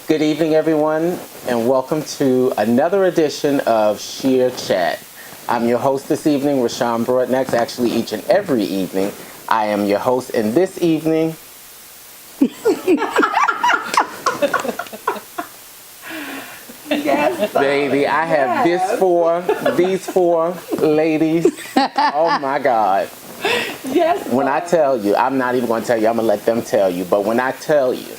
Good evening, everyone, and welcome to another edition of Shear Chat. I'm your host this evening, Rashan Broadnax. Actually, each and every evening, I am your host. And this evening, yes, baby, I have these four ladies. Oh my God. Yes. When I tell you, I'm not even going to tell you, I'm going to let them tell you. But when I tell you,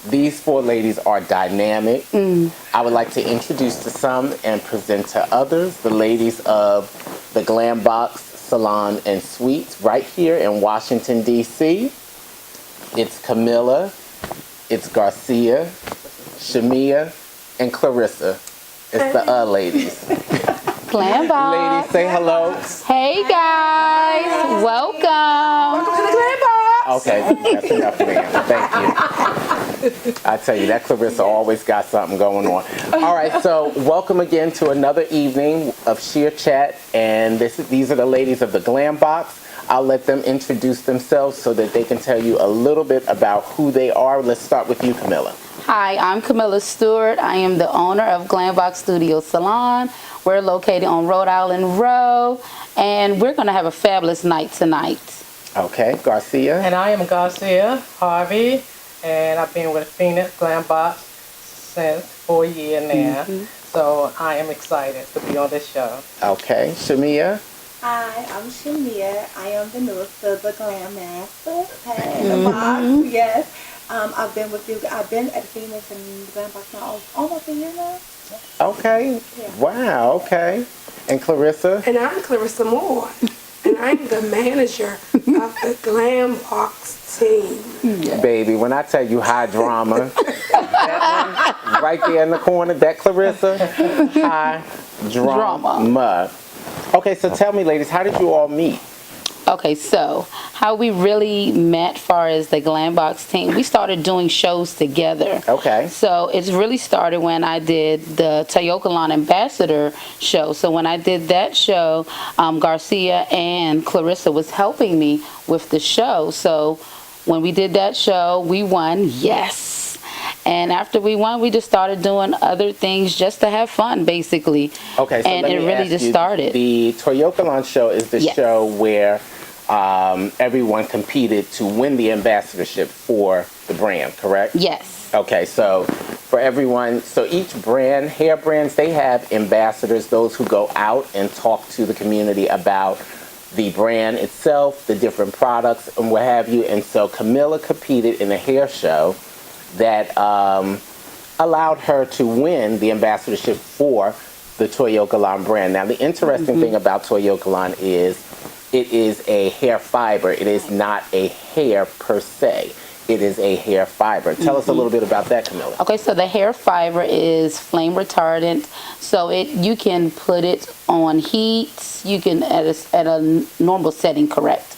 these four ladies are dynamic. I would like to introduce to some and present to others the ladies of the Glam Box Salon and Suites right here in Washington, D.C. It's Kamilah, it's Garcia, Shamea, and Clarissa. It's the ladies. Glam Box. Ladies, say hello. Hey guys, welcome. Welcome to the Glam Box. Okay, that's enough, man. Thank you. I tell you, that Clarissa always got something going on. All right, so welcome again to another evening of Shear Chat, and these are the ladies of the Glam Box. I'll let them introduce themselves so that they can tell you a little bit about who they are. Let's start with you, Kamilah. Hi, I'm Kamilah Stewart. I am the owner of Glam Box Studio Salon. We're located on Rhode Island Road, and we're going to have a fabulous night tonight. Okay, Garcia. And I am Garcia, Harvey, and I've been with Phenix Glam Box since 4 years now. So I am excited to be on this show. Okay, Shamea. Hi, I'm Shamea. I am the newest of the Glam Master. Hey, the box, yes. I've been with you. I've been at Phenix and the Glam Box now almost a year now. Okay. Yeah. Wow, okay. And Clarissa. And I'm Clarissa Moore, and I'm the manager of the Glam Box team. Baby, when I tell you high drama, that one right there in the corner, that Clarissa, high drama. Okay, so tell me, ladies, how did you all meet? Okay, so how we really met far as the Glam Box team, we started doing shows together. Okay. So it's really started when I did the Toyokalon Ambassador show. So when I did that show, Garcia and Clarissa was helping me with the show. So when we did that show, we won, yes. And after we won, we just started doing other things just to have fun, basically. Okay, so and let it me really ask just you, started. The Toyokalon show is the Yes. show where everyone competed to win the ambassadorship for the brand, correct? Yes. Okay, so for everyone, so each brand, hair brands, they have ambassadors, those who go out and talk to the community about the brand itself, the different products, and what have you. And so Kamilah competed in a hair show that allowed her to win the ambassadorship for the Toyokalon brand. Now, the interesting thing about Toyokalon is it is a hair fiber. It is not a hair per se. It is a hair fiber. Tell us a little bit about that, Kamilah. Okay, so the hair fiber is flame retardant. So you can put it on heat. You can at a normal setting, correct.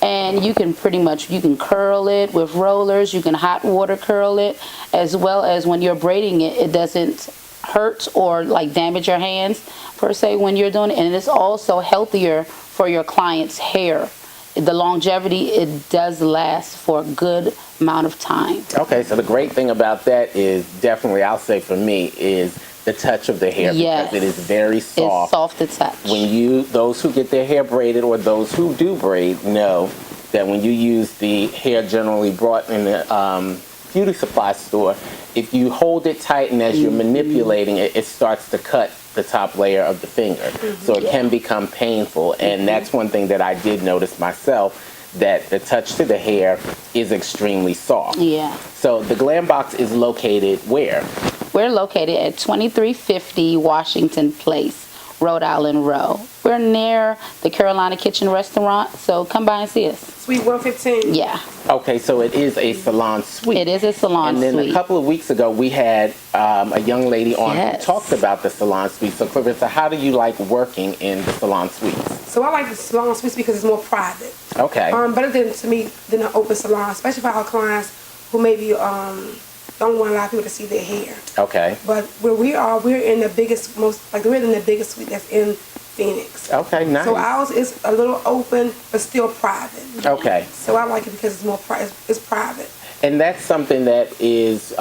And you can you can curl it with rollers. You can hot water curl it, as well as when you're braiding it, it doesn't hurt or like damage your hands per se when you're doing it. And it's also healthier for your client's hair. The longevity, it does last for a good amount of time. Okay, so the great thing about that is definitely, I'll say for me, is the touch of the hair. Yes. Because it is very soft. It's soft to touch. Those who get their hair braided or those who do braid know that when you use the hair generally brought in the beauty supply store, if you hold it tight and as you're manipulating it, it starts to cut the top layer of the finger. So it can become painful. And that's one thing that I did notice myself, that the touch to the hair is extremely soft. Yeah. So the Glam Box is located where? We're located at 2350 Washington Place, Rhode Island Road. We're near the Carolina Kitchen Restaurant, so come by and see us. Suite 115. Yeah. Okay, so it is a salon suite. It is a salon And then suite. a couple of weeks ago, we had a young lady on Yes. who talked about the salon suite. So Clarissa, how do you like working in the salon suites? So I like the salon suites because it's more private. Okay. Better to me than an open salon, especially for our clients who maybe don't want a lot of people to see their hair. Okay. But where we are, we're in the biggest, we're in the biggest suite that's in Phenix. Okay, nice. So ours is a little open, but still private. Okay. So I like it because it's more it's private. And that's something that is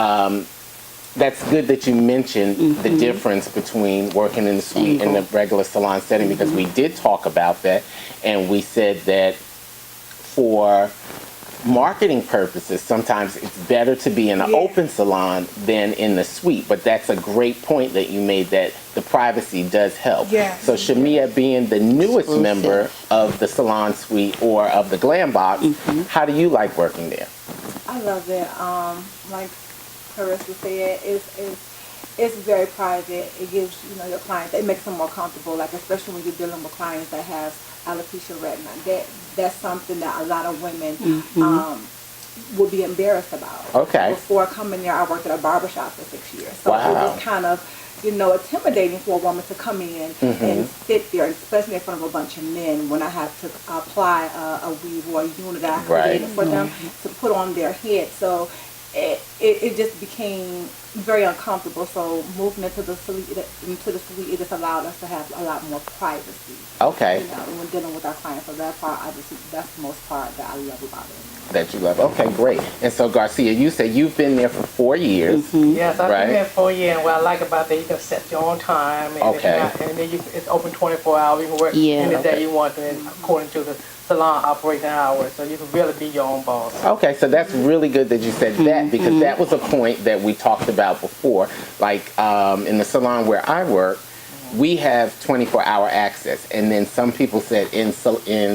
that's good that you mentioned the difference between working in the suite and the regular salon setting, because we did talk about that, and we said that for marketing purposes, sometimes it's better to be in an open salon than in the suite. But that's a great point that you made, that the privacy does help. Yes. So Shamea, being the newest member of the salon suite or of the Glam box, how do you like working there? I love it. Like Clarissa said, it's very private. It gives your clients, it makes them more comfortable. Like especially when you're dealing with clients that have alopecia retina. That's something that a lot of women would be embarrassed about. Okay. Before coming there, I worked at a barbershop for 6 years, so Wow. it was kind of intimidating for a woman to come in and sit there, especially in front of a bunch of men, when I have to apply a weave or a unit that I created for them to put on their head. So it just became very uncomfortable. So moving into the suite, it just allowed us to have a lot more privacy. Okay. When dealing with our clients. So that part, that's the most part that I love about it. That you love. Okay, great. And so Garcia, you said you've been there for 4 years. Yes, I've Right. been there 4 years, and what I like about that, you can set your own time. And Okay. and then it's open 24 hours. You can work any day you want, and according to the salon operating hours. So you can really be your own boss. Okay, so that's really good that you said that, because that was a point that we talked about before. Like in the salon where I work, we have 24-hour access, and then some people said in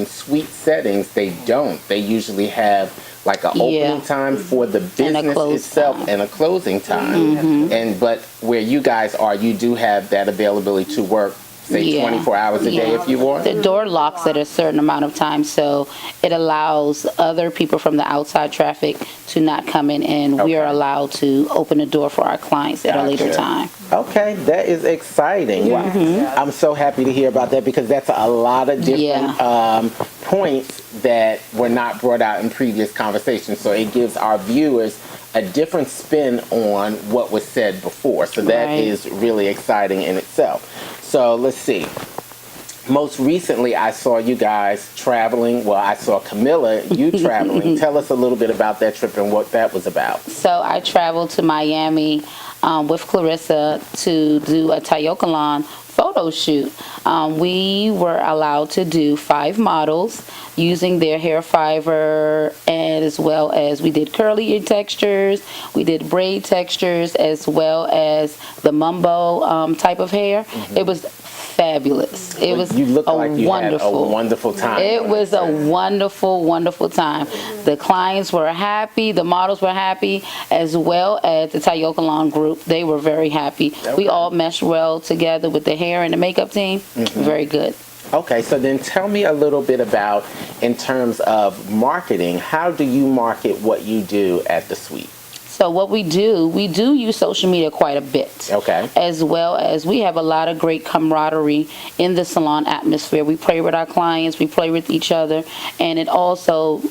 suite settings they don't. They usually have like an opening time for the business itself and a closing time. And but where you guys are, you do have that availability to work, say 24 hours a day if you want. The door locks at a certain amount of time, so it allows other people from the outside traffic to not come in, and we are allowed to open the door for our clients at a later time. Okay, that is exciting. Wow. I'm so happy to hear about that, because that's a lot of different points that were not brought out in previous conversations. So it gives our viewers a different spin on what was said before. So that is really exciting in itself. So let's see. Most recently, I saw you guys traveling. Well, I saw Kamilah, you traveling. Tell us a little bit about that trip and what that was about. So I traveled to Miami with Clarissa to do a Tayokalon photo shoot. We were allowed to do 5 models using their hair fiber, and as well as we did curly textures, we did braid textures, as well as the mumbo type of hair. It was fabulous. It was you look like you had a wonderful time. It was a wonderful, wonderful time. The clients were happy, the models were happy, as well as the Tayokalon group. They were very happy. We all meshed well together with the hair and the makeup team. Very good. Okay, so then tell me a little bit about, in terms of marketing, how do you market what you do at the suite? So what we do use social media quite a bit. Okay. As well as we have a lot of great camaraderie in the salon atmosphere. We play with our clients, we play with each other, and it also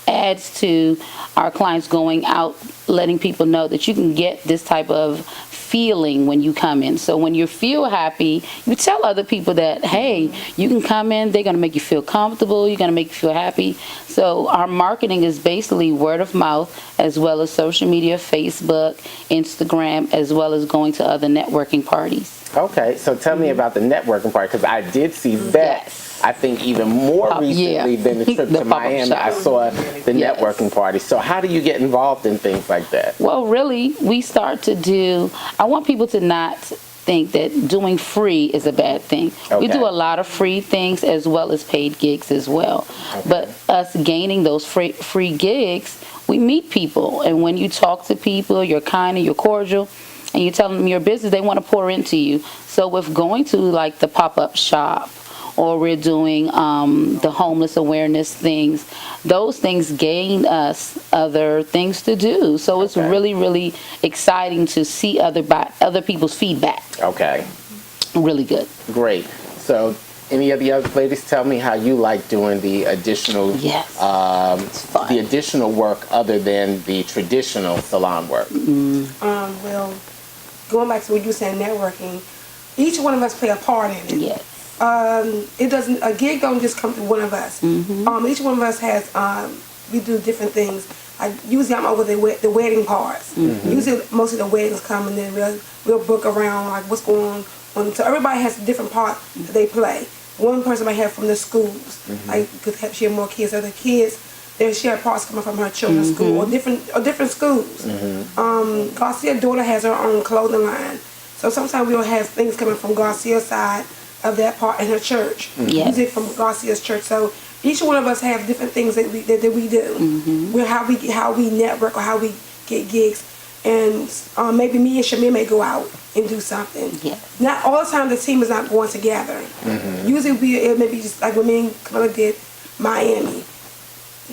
adds to our clients going out, letting people know that you can get this type of feeling when you come in. So when you feel happy, you tell other people that, hey, you can come in, they're going to make you feel comfortable, you're going to make you feel happy. So our marketing is basically word of mouth, as well as social media, Facebook, Instagram, as well as going to other networking parties. Okay, so tell me about the networking part, because I did see that. Yes. I think even more recently than the trip The to Miami, pop-up I shop. saw the networking party. So how do you get involved in things like that? Well, really, we start to do, I want people to not think that doing free is a bad thing. We do a lot of free things as well as paid gigs as well. But us gaining those free gigs, we meet people. And when you talk to people, you're kind and you're cordial, and you tell them your business, they want to pour into you. So with going to like the pop-up shop, or we're doing the homeless awareness things, those things gain us other things to do. So it's really, really exciting to see other people's feedback. Okay. Really good. Great. So any of the other ladies, tell me how you like doing the additional the additional work other than the traditional salon work. Well, going back to what you said, networking, each one of us play a part in it. Yes. A gig don't just come to one of us. Each one of us has, we do different things. Like usually I'm over the wedding parts. Usually most of the weddings come and then we'll book around like what's going on. So everybody has a different part that they play. One person might have from the schools, like because she have more kids. Other kids, she have parts coming from her children's school or different schools. Garcia's daughter has her own clothing line, so sometimes we'll have things coming from Garcia's side of that part in her church. Usually from Garcia's church. So each one of us have different things that we do. With how we network or how we get gigs, and maybe me and Shamea may go out and do something. Not all the time the team is not going together. Usually it may be just like when me and Kamilah did Miami.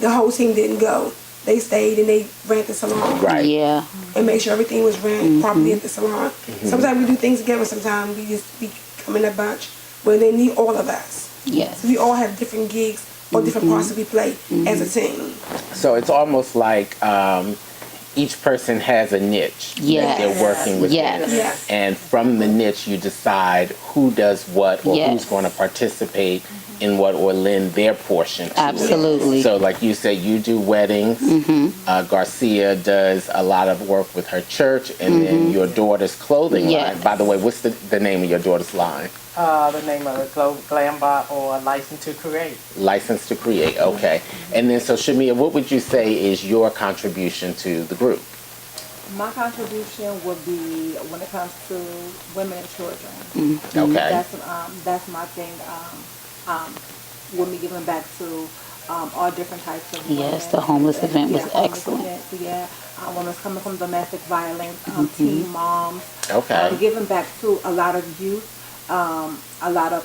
The whole team didn't go. They stayed and they ran the salon. Right. Yeah. And make sure everything was ran properly at the salon. Sometimes we do things together. Sometimes we come in a bunch where they need all of us. Yes. So we all have different gigs or different parts that we play as a team. So it's almost like each person has a niche that they're working with. Yes. And from the niche, you decide who does what or who's going to participate in what or lend their portion to Absolutely. it. So like you said, you do weddings. Garcia does a lot of work with her church, and then your daughter's clothing line. By the way, what's the name of your daughter's line? The name of it, Glam Bot or License to Create. License to Create, okay. And then, so Shamea, what would you say is your contribution to the group? My contribution would be when it comes to women and children. Okay. That's my thing. With me giving back to all different types of women. Yes, the homeless event was homeless excellent. Events, women's coming from domestic violence, teen moms. Okay. Giving back to a lot of youth, a lot of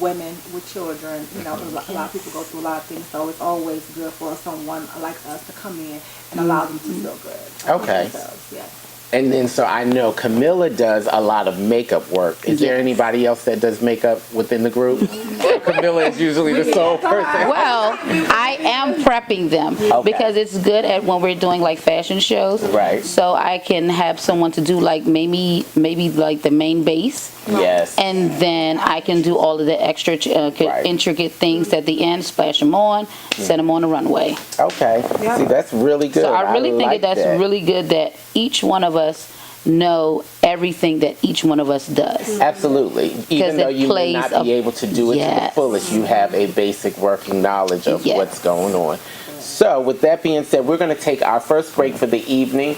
women with children. You know, a lot of people go through a lot of things, so it's always good for someone like us to come in and allow them to feel good. Okay. Themselves, yes. And then, so I know Kamilah does a lot of makeup work. Is there anybody else that does makeup within the group? Kamilah is usually the sole person. Well, I am prepping them because it's good at when we're doing like fashion shows. Right. So I can have someone to do like maybe like the main base. Yes. And then I can do all of the extra intricate things at the end, splash them on, set them on the runway. Okay. See, that's really good. So I really think like that's really good that each one of us know everything that each one of us does. Absolutely. Even though you may not be able to do it to the fullest, you have a basic working knowledge of what's going on. So with that being said, we're going to take our first break for the evening.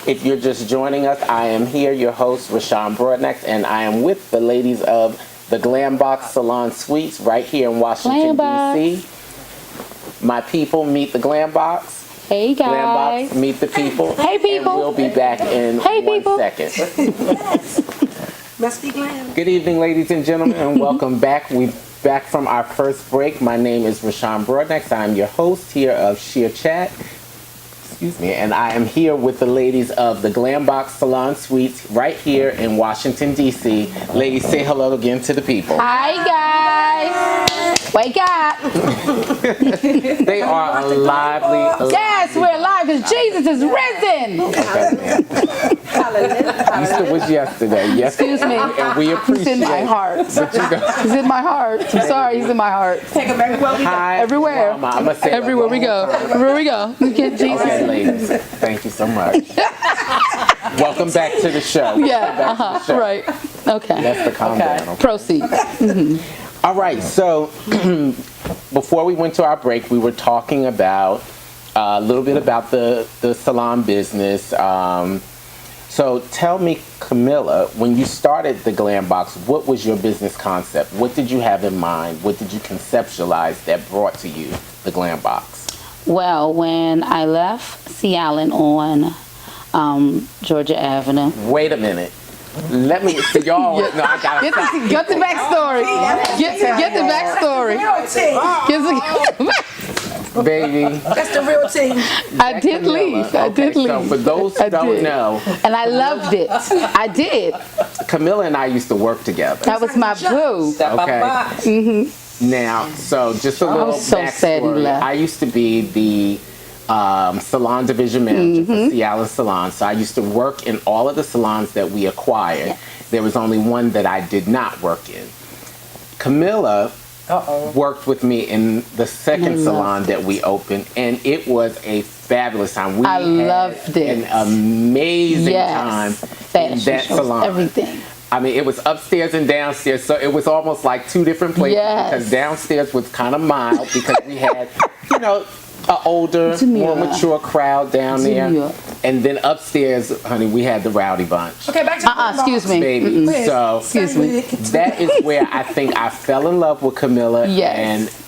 If you're just joining us, I am here, your host, Rashan Broadnax, and I am with the ladies of the Glam Box Salon Suites right here in Washington, D.C. My people, meet the Glam Box. Hey guys. Glam Box, meet the people. Hey people. And we'll be back in 1 second. Must be glam. Good evening, ladies and gentlemen, and welcome back. We're back from our first break. My name is Rashan Broadnax. I'm your host here of Shear Chat. Excuse me, and I am here with the ladies of the Glam Box Salon Suites right here in Washington, D.C. Ladies, say hello again to the people. Hi guys. Wake up. They are a lively. Yes, we're alive because Jesus is risen. Easter was yesterday. Excuse me. And we appreciate He's in my heart. He's in my heart. I'm sorry, he's in my heart. Take them everywhere we go. Everywhere. Mama, I'm gonna say Everywhere we go. Everywhere we go. Get Jesus. Okay, ladies. Thank you so much. Welcome back to the show. Yeah, right. Okay. That's the calm down. Okay? Proceed. All right, so before we went to our break, we were talking about a little bit about the salon business. So tell me, Kamilah, when you started the Glam Box, what was your business concept? What did you have in mind? What did you conceptualize that brought to you the Glam Box? Well, when I left Salon on Georgia Avenue. Wait a minute. Let me, so y'all, no, I gotta Get the backstory. Get the backstory. baby. That's the real team. I did leave. I did leave. So for those who don't know, and I loved it. I did. Kamilah and I used to work together. That was my boo. Okay. Now, so just a little so sad he backstory. left. I used to be the salon division manager for Salon Salon. So I used to work in all of the salons that we acquired. There was only one that I did not work in. Kamilah worked with me in the second salon that we opened, and it was a fabulous time. We loved it. An amazing time in that shows, salon. everything. I mean, it was upstairs and downstairs, so it was almost like two different places. Yes. Because downstairs was kind of mild because we had, you know, an older, more mature crowd down there. And then upstairs, honey, we had the rowdy bunch. Okay, back to excuse me. Baby. So Excuse me. that is where I think I fell in love with Kamilah. Yes.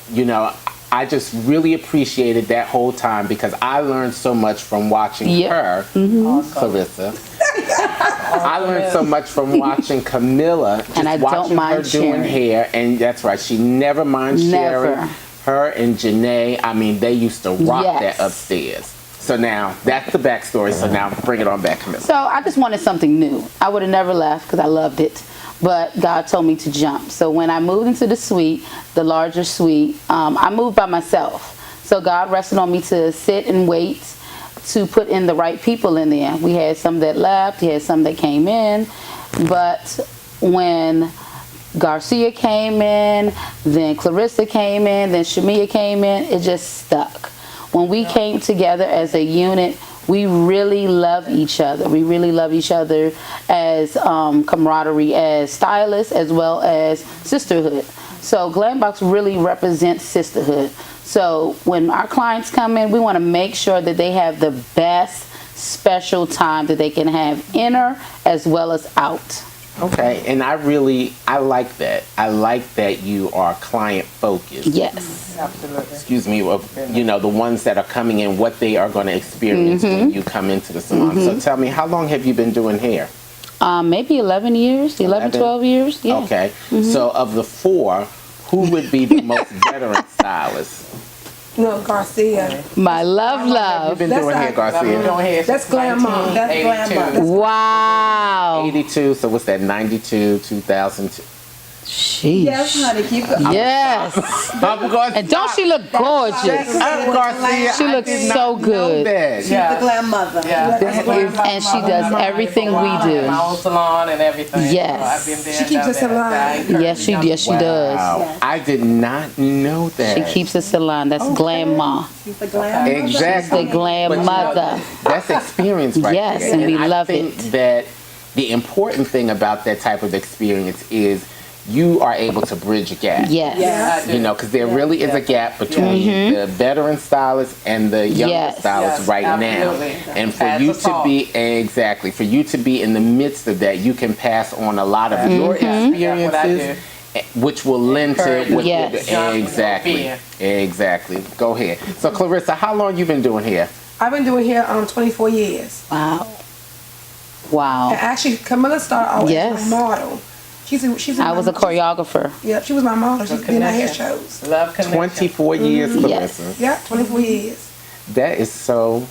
And, you know, I just really appreciated that whole time because I learned so much from watching her, Clarissa. I learned so much from watching Kamilah, just And I don't watching mind her doing sharing. hair. And that's right, she never minds sharing. Never. Her and Janae, I mean, they used to rock Yes. that upstairs. So now, that's the backstory. So now, bring it on back, Kamilah. So I just wanted something new. I would have never left because I loved it. But God told me to jump. So when I moved into the suite, the larger suite, I moved by myself. So God rested on me to sit and wait to put in the right people in there. We had some that left, we had some that came in. But when Garcia came in, then Clarissa came in, then Shamea came in, it just stuck. When we came together as a unit, we really love each other. We really love each other as camaraderie, as stylists, as well as sisterhood. So Glam Box really represents sisterhood. So when our clients come in, we want to make sure that they have the best special time that they can have inner as well as out. Okay, and I like that. I like that you are client focused. Yes. Absolutely. Excuse me, of, you know, the ones that are coming in, what they are going to experience when you come into the salon. So tell me, how long have you been doing hair? Maybe 11 years, 11, 12 years. Yeah. Okay, so of the four, who would be the most veteran stylist? No, Garcia. My love. You've been That's doing hair, not- Garcia? That's Glam Mom. That's Glam Mom. Wow. 82, so what's that, 92, 2002? Sheesh. Yes, honey, keep it. Yes. I'm going And don't she look gorgeous? Garcia, She I looks did not so know good. that. She's the glam mother. Yeah. And she does everything we do. My own salon and everything. Yes. So I've been there. She keeps us alive. Yes, she does. Wow. Yes. I did not know that. She keeps a salon. That's Glam Ma. She's the glam mother. Exactly. The Glam But you know, Mother. That's experience right Yes, there. and we I love think it. that the important thing about that type of experience is you are able to bridge a gap. Yes. Yes. You know, because there really is a gap between the veteran stylist and the younger Yes. stylist Yes, right absolutely. now. And for As you a to talk. be, exactly, for you to be in the midst of that, you can pass on a lot of your That's what I do. experiences, which will lend to Encourage what Yes. you're doing. Exactly. Exactly. Go ahead. So, Clarissa, how long you been doing hair? I've been doing hair 24 years. Wow. And Wow. actually, Kamilah started out Yes. as my model. She's I was a choreographer. Yeah, she was my model. She did my hair shows. Love connection. 24 years, Clarissa. Yes. Yeah, 24 years. That is so,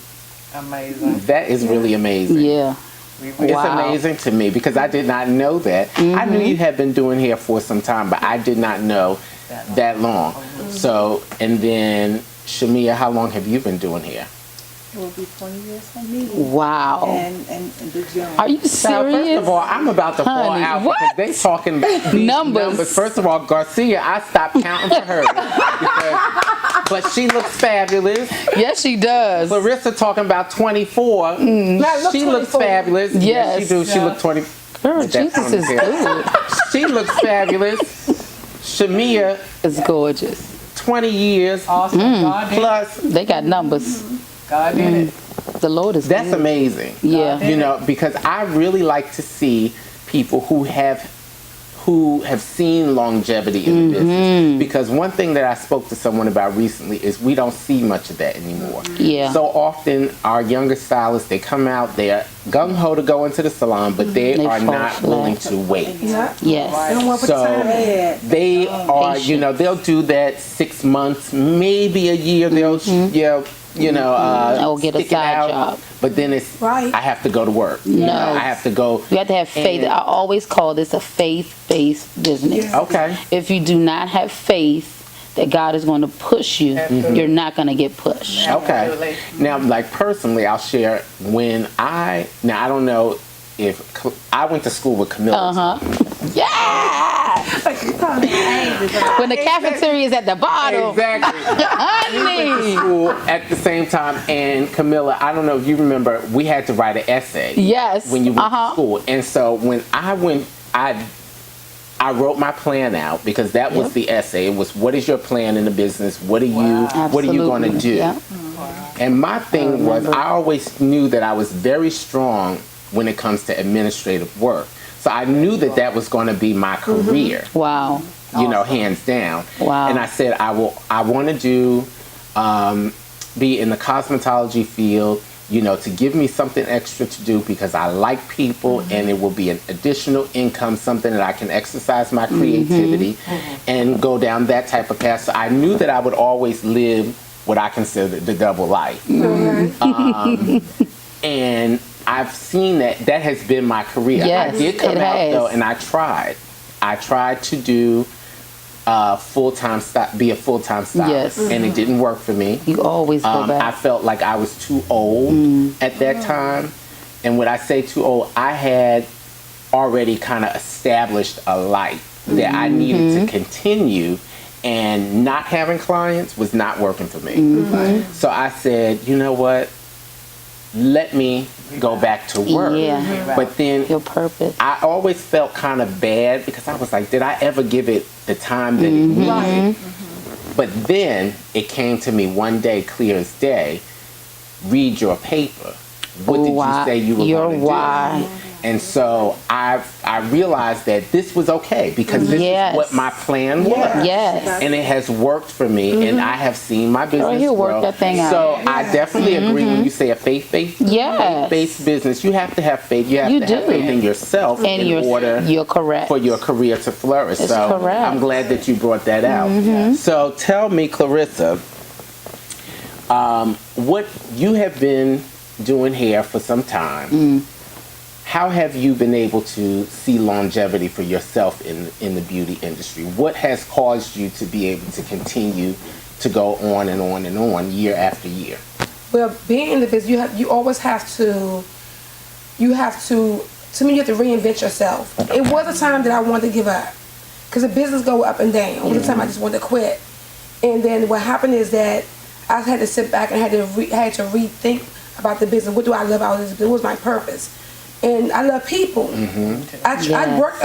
Amazing. that is really amazing. Yeah. It's Wow. amazing to me because I did not know that. I knew you had been doing hair for some time, but I did not know that long. So, and then, Shamea, how long have you been doing hair? It will be 20 years for me. Wow. And the June. Are you Now, first serious? of all, I'm about to fall Honey, out what? because they talking these Numbers. First of all, Garcia, I stopped counting for her because, but she looks fabulous. Yes, she does. Clarissa talking about 24. She looks 24. fabulous. Yes. she do. She look 20. Girl, With that Jesus is ponytail. good. She looks fabulous. Shamea, It's gorgeous. 20 years Awesome. God did it. plus. They got numbers. God did it. The Lord is That's good. amazing. Yeah. You know, because I really like to see people who have seen longevity in the business. Because one thing that I spoke to someone about recently is we don't see much of that anymore. Yeah. So often our younger stylists, they come out, they're gung-ho to go into the salon, but they They are fall not flat. willing to wait. Yeah. Yes. They don't want to put So time in. Yeah. they are, you know, they'll do that 6 months, maybe a year. They'll, Or get a stick it side out, job. But then it's, Right. I have to go to work. You know, I have to go. You have to have faith. And- I always call this a faith-based business. Yeah. Okay. If you do not have faith that God is going to push you, Absolutely. you're not going to get pushed. Okay. Absolutely. Now, like personally, I'll share I don't know if I went to school with Kamilah. Yeah. When the cafeteria is at the bottom. Exactly. Honey. School at the same time, and Kamilah, I don't know if you remember, we had to write an essay. Yes. When you went to school, and so when I went, I wrote my plan out because that was the essay. It was, what is your plan in the business? What are you going to do? Yep. And my thing was, I always knew that I was very strong when it comes to administrative work. So I knew that that was going to be my career. Wow. You know, hands down. Wow. And I said, I want to do, be in the cosmetology field, you know, to give me something extra to do because I like people and it will be an additional income, something that I can exercise my creativity and go down that type of path. So I knew that I would always live what I consider the double life. And I've seen that has been my career. Yes, I did come it out has. though, and I tried to do be a full-time stylist, and it didn't work for me. You always go back. I felt like I was too old at that time. And when I say too old, I had already kind of established a life that I needed to continue, and not having clients was not working for me. So I said, you know what? Let me go back to work. Yeah. But then Your purpose. I always felt kind of bad because I was like, did I ever give it the time that it needed? But then it came to me one day, clear as day, read your paper. What did you say you were going to do? And so I realized that this was okay because this is what my plan was. Yes. And it has worked for me, and I have seen my business he'll grow. work that thing out. So I definitely agree when you say a faith-based business. You have to have faith. You have to have faith in yourself And in order you're correct. for your career to flourish. It's so correct. I'm glad that you brought that out. So tell me, Clarissa, what you have been doing hair for some time. How have you been able to see longevity for yourself in the beauty industry? What has caused you to be able to continue to go on and on and on year after year? Well, being in the business, you always have to me, you have to reinvent yourself. It was a time that I wanted to give up because the business go up and down. It was a time I just wanted to quit. And then what happened is that I had to sit back and had to rethink about the business. What do I love out of this business? What was my purpose? And I love people. I did work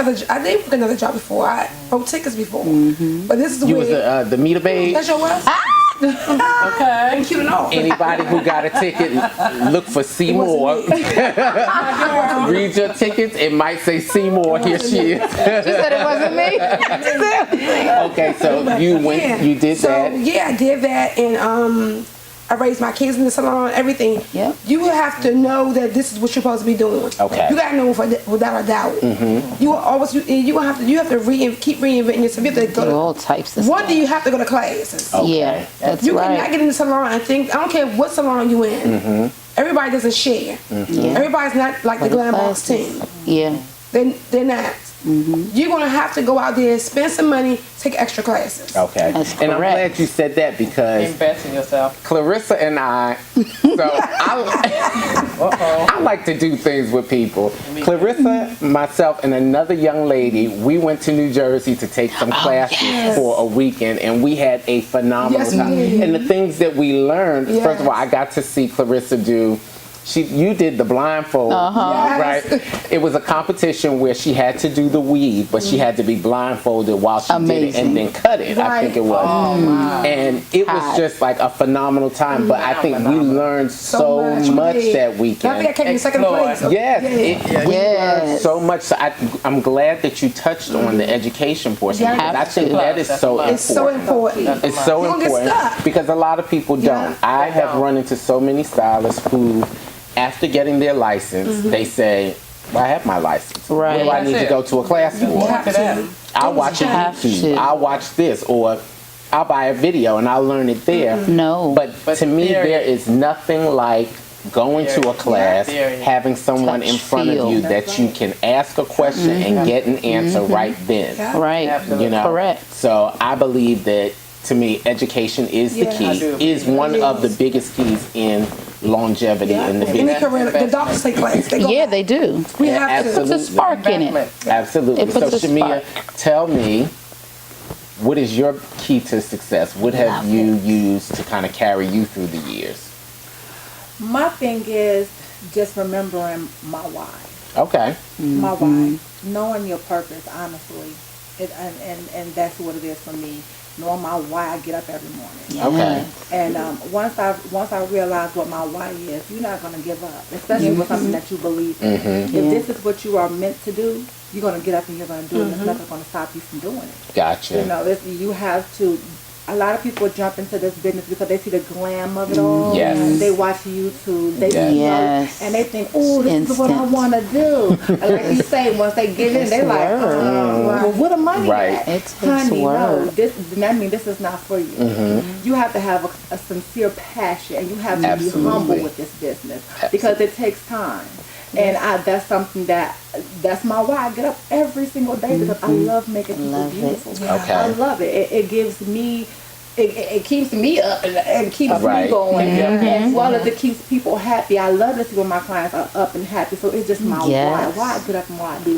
another job before. I wrote tickets before. But this is the You way. was the meter babe? That's your was? Okay. And cute and all. Anybody who got a ticket, look for Seymour. Read your tickets. It might say Seymour. Here she is. She said it wasn't me. Okay, so you went. You did that. Yeah, I did that, and I raised my kids in the salon, everything. Yep. You have to know that this is what you're supposed to be doing. Okay. You gotta know without a doubt. You always you have to keep reinventing yourself. You have to go. All types of One stuff. day you have to go to classes. Yeah, that's You right. cannot get in the salon and think. I don't care what salon you in. Everybody doesn't share. Everybody's not like the Glam Box team. Yeah. They're not. You're gonna have to go out there, spend some money, take extra classes. Okay. That's And I'm correct. glad you said that because Invest in yourself. Clarissa and I, I like to do things with people. Clarissa, myself, and another young lady, we went to New Jersey to take some classes for a weekend, and we had a phenomenal Yes, we time. did. And the things that we learned, first of all, I got to see Clarissa do. You did the blindfold, right? It was a competition where she had to do the weave, but she had to be blindfolded while she did it and then cut it. I think it was. And it was just like a phenomenal time. But I think we learned so much that weekend. I think I came in second place. Yes, we learned Yes. so much. So I'm glad that you touched on the education portion Yeah. because I think that is so important. It's so important. It's so You're gonna get important stuck. because a lot of people don't. I have run into so many stylists who, after getting their license, they say, well, I have my license. Right. What do I need to go to a class for? I'll watch a have YouTube. to. I'll watch this. Or I'll buy a video and I'll learn it there. No. But to me, there is nothing like going to a class, having someone in front of you that you can ask a question and get an answer right then. Right. You know? Correct. So I believe that, to me, education is the key, is one of the biggest keys in longevity in the Any business. career, the doctors take class. They go Yeah, back. they do. We have Puts a to. spark in it. Absolutely. It So puts a Shamea, spark. tell me, what is your key to success? What have you used to kind of carry you through the years? My thing is just remembering my why. Okay. My why. Knowing your purpose, honestly. And that's what it is for me. Knowing my why I get up every morning. Okay. And once I realize what my why is, you're not going to give up, especially with something that you believe in. If this is what you are meant to do, you're going to get up and you're going to do it. There's nothing going to stop you from doing it. Gotcha. You know, you have to. A lot of people jump into this business because they see the glam of it all. Yes. They watch YouTube. They Yes. and they think, oh, this is what I want to do. And like you say, once they get in, they're like, well, what a money at? It takes Honey, no, work. this is not for you. You have to have a sincere passion, and you have to be humble with this business because it takes time. And that's something that's my why. I get up every single day because I love making people beautiful. Okay. I love it. It gives me, it keeps me up and keeps me going, as well as it keeps people happy. I love to see when my clients are up and happy. So it's just my why I get up and why I do.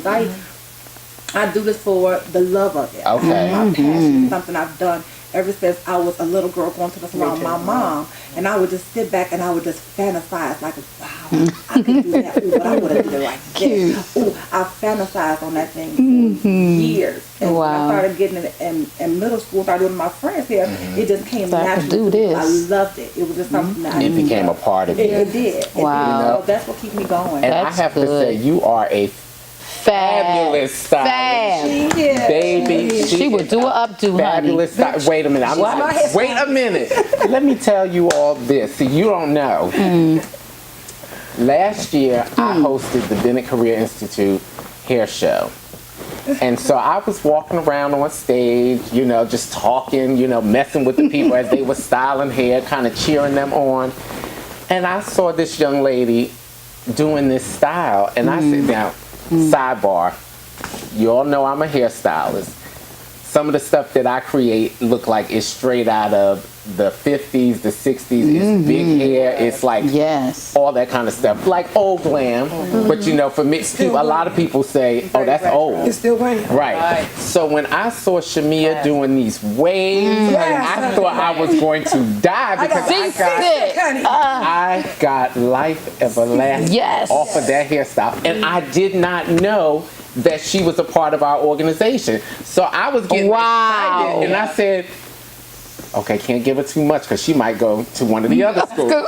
I do this for the love of it. Okay. My passion is something I've done ever since I was a little girl going to the salon with my mom, and I would just sit back and I would just fantasize like, wow, I could do that. Ooh, but I would have did it like this. Ooh, I fantasized on that thing for years. And when I started getting in middle school, started doing my friends here, it just came naturally. I loved it. It was just something that it became a part of you. It did. Wow. So that's what keeps me going. And I have to say, you are a fabulous stylist. Baby. She would do an updo, fabulous honey. Wait a minute. Wait a minute. Let me tell you all this. See, you don't know. Last year, I hosted the Bennett Career Institute hair show. And so I was walking around on stage, you know, just talking, you know, messing with the people as they were styling hair, kind of cheering them on. And I saw this young lady doing this style. And I said, now, sidebar, you all know I'm a hairstylist. Some of the stuff that I create look like it's straight out of the 50s, the 60s. It's big hair. It's like all that kind of stuff. Like old glam. But you know, for me, a lot of people say, oh, that's old. It's still glam. Right. So when I saw Shamea doing these waves, I thought I was going to die because I got life everlasting off of that hairstyle. And I did not know that she was a part of our organization. So I was getting excited, and I said, okay, can't give her too much because she might go to one of the other schools. I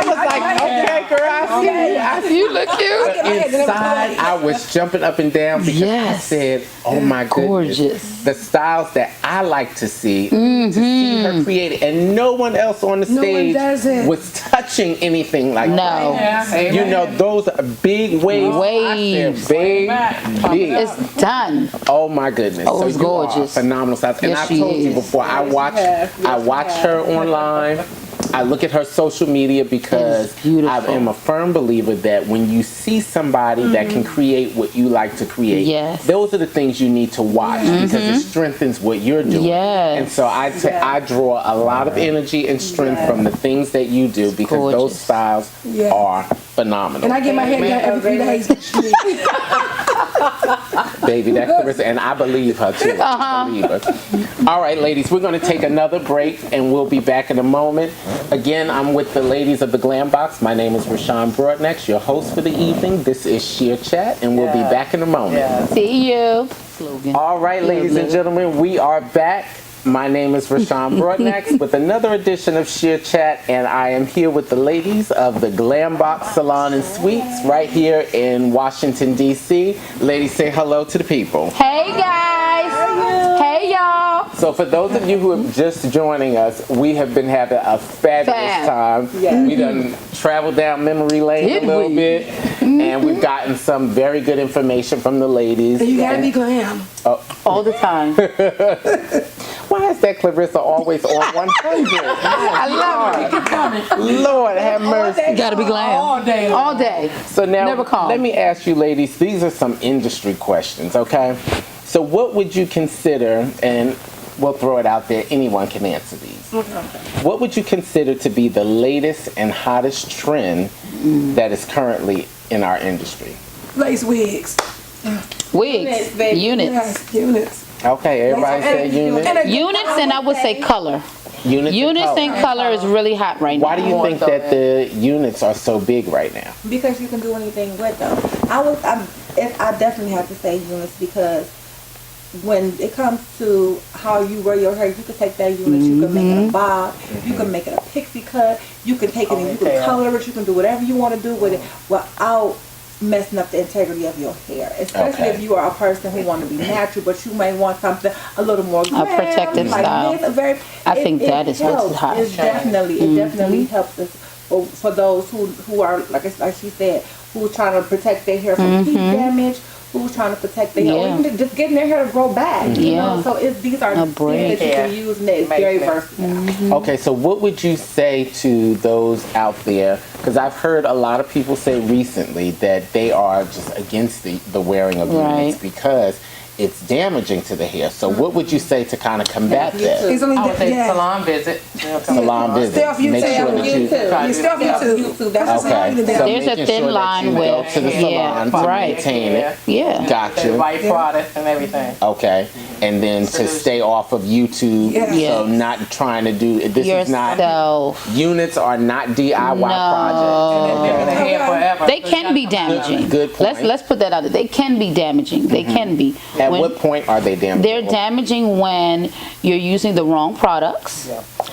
was like, okay, girl, I see you. You look cute. But inside, I was jumping up and down because I said, oh my goodness, the styles that I like to see her create it. And no one else on the stage was touching anything like that. You know, those are big waves. Big. It's done. Oh my goodness. Oh, it's gorgeous. Phenomenal styles. And I've told you before, I watch her online. I look at her social media because I am a firm believer that when you see somebody that can create what you like to create, those are the things you need to watch because it strengthens what you're doing. And so I draw a lot of energy and strength from the things that you do because those styles are phenomenal. And I get my hair done every 3 days. Baby, that's Clarissa, and I believe her too. I believe her. All right, ladies, we're going to take another break, and we'll be back in a moment. Again, I'm with the ladies of the Glam Box. My name is Rashan Broadnax, your host for the evening. This is Shear Chat, and we'll be back in a moment. See you. Slogan. All right, ladies and gentlemen, we are back. My name is Rashan Broadnax with another edition of Shear Chat, and I am here with the ladies of the Glam Box Salon and Suites right here in Washington, D.C. Ladies, say hello to the people. Hey, guys. Hey, y'all. So for those of you who are just joining us, we have been having a fabulous time. We done traveled down memory lane a little bit, and we've gotten some very good information from the ladies. You gotta be glam. All the time. Why is that Clarissa always on 100? I love it. Lord have mercy. You gotta be glam. All day. All day. So now, Never calm. let me ask you ladies, these are some industry questions, okay? So what would you consider, and we'll throw it out there, anyone can answer these. What would you consider to be the latest and hottest trend that is currently in our industry? Lace wigs. Wigs. Units. Yes, units. Okay, everybody say units. Units, and I would say color. Units And color is really hot right now. Why do you think that the units are so big right now? Because you can do anything with them. I definitely have to say units because when it comes to how you wear your hair, you can take that unit, you can make it a bob, you can make it a pixie cut, you can take it and you can color it, you can do whatever you want to do with it without messing up the integrity of your hair, especially if you are a person who want to be natural, but you may want something a little more glam, protective like style. This, I think that is what's hot. It definitely helps us for those who are like she said, who are trying to protect their hair from heat damage, who's trying to protect their hair, or even just getting their hair to grow back. You know? So these are things that you can use, and it's very versatile. Okay, so what would you say to those out there? Because I've heard a lot of people say recently that they are just against the wearing of units because it's damaging to the hair. So what would you say to kind of combat that? It's only I would say salon visit. Salon visit. Stay off YouTube. Make sure that you Stay off YouTube. That's okay. So There's a making thin sure line that you go with to the salon to maintain it. Yeah. Gotcha. The right product and everything. Okay, and then to stay off of YouTube. So not trying to do this is not units are not DIY projects. Forever. They can be damaging. Good point. Let's put that out there. They can be damaging. They can be. At what point are they damaging? They're damaging when you're using the wrong products.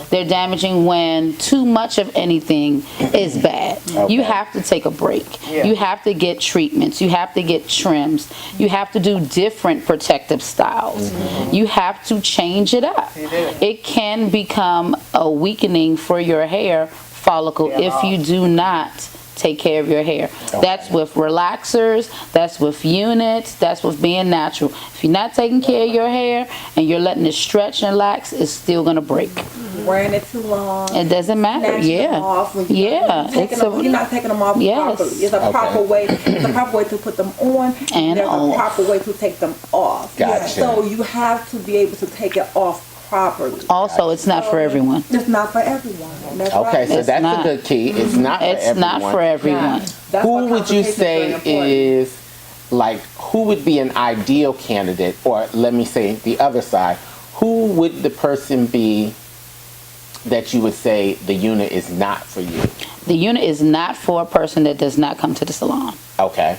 They're damaging when too much of anything is bad. You have to take a break. You have to get treatments. You have to get trims. You have to do different protective styles. You have to change it up. It can become a weakening for your hair follicle if you do not take care of your hair. That's with relaxers, that's with units, that's with being natural. If you're not taking care of your hair and you're letting it stretch and lax, it's still gonna break. Wearing it too long. It doesn't matter. You're not taking them off properly. It's a proper way. It's a proper way to put them on, and there's a proper way to take them off. Gotcha. So you have to be able to take it off properly. Also, it's not for everyone. It's not for everyone. That's okay, so that's a good key. It's not for everyone. It's not for everyone. Who would you say is, like, who would be an ideal candidate, or let me say the other side, who would the person be that you would say the unit is not for you? The unit is not for a person that does not come to the salon. Okay.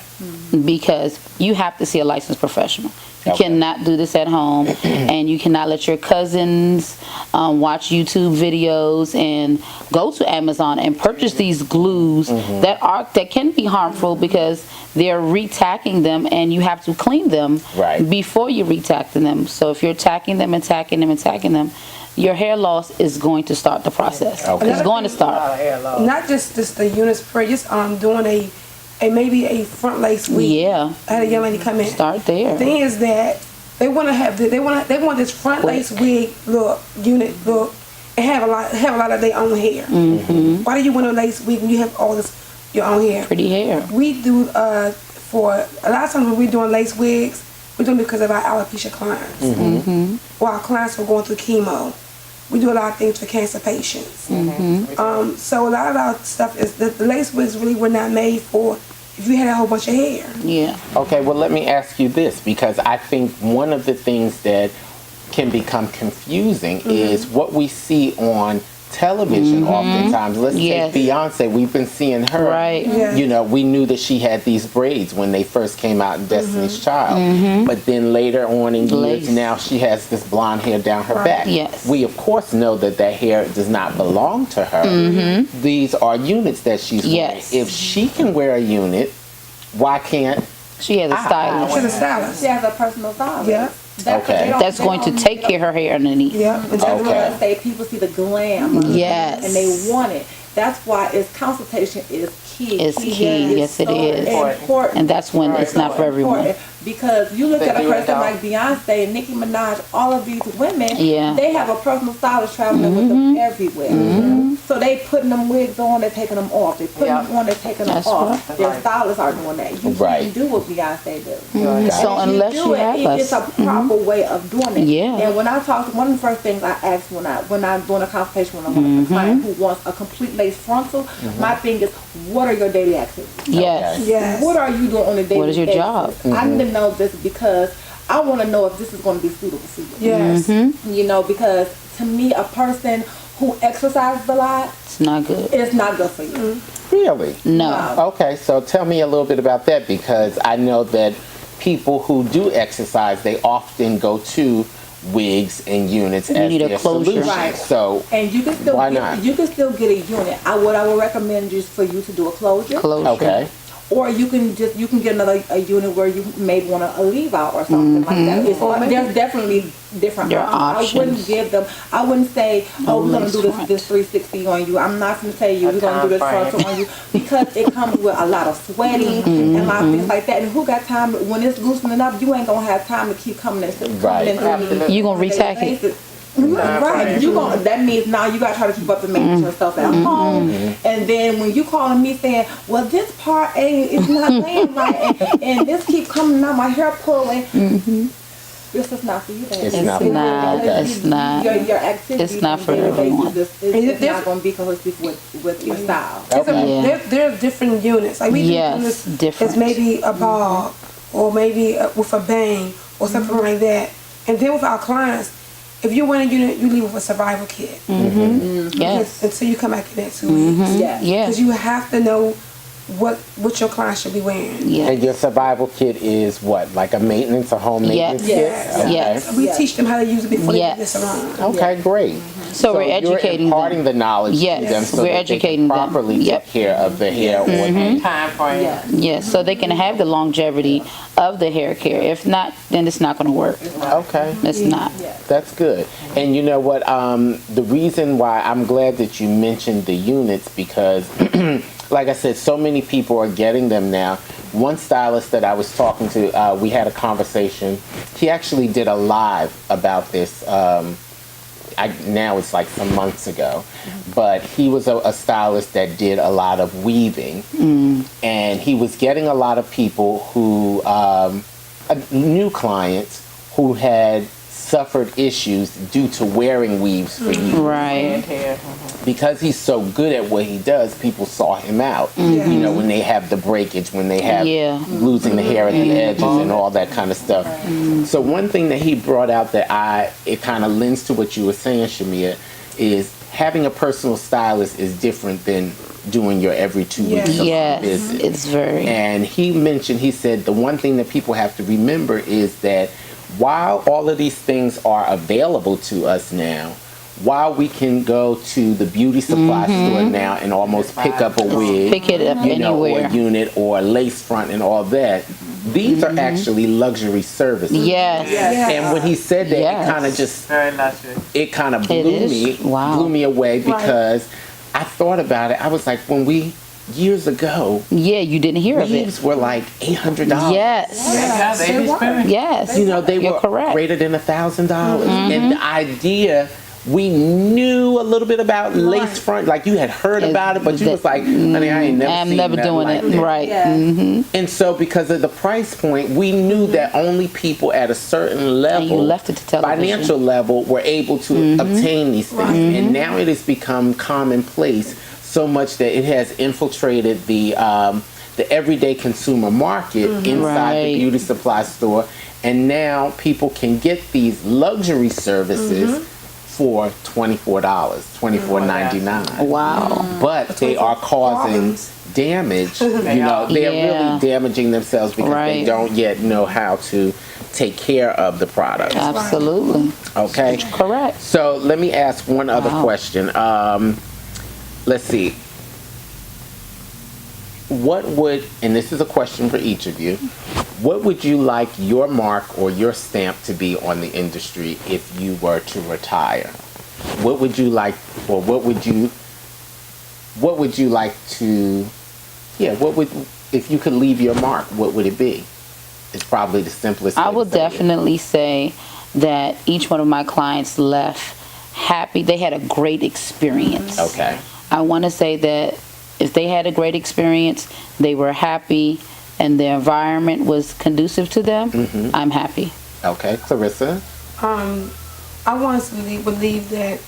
Because you have to see a licensed professional. You cannot do this at home, and you cannot let your cousins watch YouTube videos and go to Amazon and purchase these glues that can be harmful because they're retacking them, and you have to clean them before you retack them. So if you're tacking them and tacking them and tacking them, your hair loss is going to start the process. It's going to start. Not just the units per, just doing maybe a front lace wig. Yeah. I had a young lady come in. Start there. The thing is that they want to have they want this front lace wig unit look and have a lot of their own hair. Why do you want a lace wig when you have all this your own hair? Pretty hair. We do for a lot of times when we're doing lace wigs, we're doing it because of our alopecia clients. While our clients were going through chemo. We do a lot of things for cancer patients. So a lot of our stuff is the lace wigs really were not made for if you had a whole bunch of hair. Yeah. Okay, well, let me ask you this, because I think one of the things that can become confusing is what we see on television oftentimes. Let's take Beyonce. We've been seeing her. You know, we knew that she had these braids when they first came out in Destiny's Child. But then later on in years, now she has this blonde hair down her back. We, of course, know that that hair does not belong to her. These are units that she's wearing. If she can wear a unit, why can't she has a stylist? She's a stylist. She has a personal stylist. Yeah. That's going to take care of her hair underneath. Say people see the glam. And they want it. That's why consultation is key. It's key. Yes, it is. Important. And that's when it's not for everyone. Because you look at a person like Beyonce, Nicki Minaj, all of these women, they have a personal stylist traveling with them everywhere. So they putting them wigs on, they're taking them off. They putting them on, they're taking them off. Their stylists are doing that. You can't do what Beyonce does. So unless you have us, it's a proper way of doing it. And when I talk, one of the first things I ask when I'm doing a consultation when I'm with a client who wants a complete lace frontal, my thing is, what are your daily activities? Yes. What are you doing on a daily basis? What is your job? I need to know this because I want to know if this is going to be suitable for you. Yes. You know, because to me, a person who exercises a lot, It's not good. it's not good for you. Really? No. Okay, so tell me a little bit about that, because I know that people who do exercise, they often go to wigs and units as need a their closure. solution. Right. So And you can still Why not? You can still get a unit. What I would recommend is for you to do a closure. Closure. okay, Or you can get another a unit where you may want a leave out or something like that. There's definitely different There are options. I wouldn't options. give them. I wouldn't say, "Oh, we're gonna do lace front. this 360 on you." I'm not gonna tell you we're gonna do this time frontal on you, because it comes with a lot of sweating and a lot of things like that. And who got time when it's loosening up? You ain't gonna have time to keep coming and Right. You gonna retack it. Right, you gonna. That means now you gotta try to keep up the maintenance yourself at home, and then when you calling me saying, "Well, this part ain't, it's not laying right, and this keep coming out, my hair pulling," this is not for you. Then. It's not for you. Okay. It's not. Your activity. It's not for on a daily everyone. basis, It's not going to be cohesive with your style. okay. Yeah. There are different units. Like we do Yes, units different. It's maybe a bob or maybe with a bang or something like that. And then with our clients, if you want a unit, you leave with a survival kit. Yes. Until you come back in that 2 weeks. Yeah. Yes. Because you have to know what your client should be wearing. Yes. And your survival kit is what, like a maintenance, a home maintenance Yes. kit? Yes. Okay. Yes. We Yes. teach them how to use it before they Yes. get this salon. Okay, great. So we're educating you're imparting them. the knowledge Yes, to them so we're that educating they them. can properly Yep. take care of the hair or the Time frame. Yeah. Yes, so they can have the longevity of the hair care. If not, then it's not going to work. Okay. It's not. That's good. And you know what? The reason why I'm glad that you mentioned the units, because, like I said, so many people are getting them now. One stylist that I was talking to, we had a conversation. He actually did a live about this. Now it's like some months ago, but he was a stylist that did a lot of weaving, and he was getting a lot of people who, new clients who had suffered issues due to wearing weaves for years. Right. Hair. Because he's so good at what he does, people sought him out. You know, when they have the breakage, when they have Yeah. losing the hair at the edges and all that kind of stuff. So one thing that he brought out that it kind of lends to what you were saying, Shamea, is having a personal stylist is different than doing your every 2 weeks of Yes, visit. it's very. And he said the one thing that people have to remember is that while all of these things are available to us now, while we can go to the beauty supply store now and almost pick up a wig, Pick it up or anywhere. a unit or a lace front and all that, these are actually luxury services. Yes. And when he said that, Yes. it kind of just, Very luxury. it kind of It blew is. me, Wow. blew me away, because I thought about it. I was like, years ago, Yeah, you didn't hear of it. weaves were like $800. Yes. Yeah, they be spending. Yes. You know, they You're were correct. greater than $1,000. And the idea, we knew a little bit about lace front, like you had heard about it, but you was like, honey, I ain't never I'm seen never nothing doing like it. that. Right. Yeah. And so because of the price point, we knew that only people at a certain level, And you left it to television. financial level, were able to obtain these things. And now it has become commonplace so much that it has infiltrated the everyday consumer market inside the Right. beauty supply store. And now people can get these luxury services for $24, $24.99. Wow. But they are causing damage. You know, they're Yeah. really damaging themselves because they Right. don't yet know how to take care of the product. Absolutely. Okay? Correct. So let me ask one other Wow. question. Let's see. What would, and this is a question for each of you, what would you like your mark or your stamp to be on the industry if you were to retire? What would you like, or what would you like to, if you could leave your mark, what would it be? It's probably the simplest way I to would say it. definitely say that each one of my clients left happy. They had a great experience. Okay. I want to say that if they had a great experience, they were happy, and the environment was conducive to them, I'm happy. Okay. Clarissa? I want to believe that,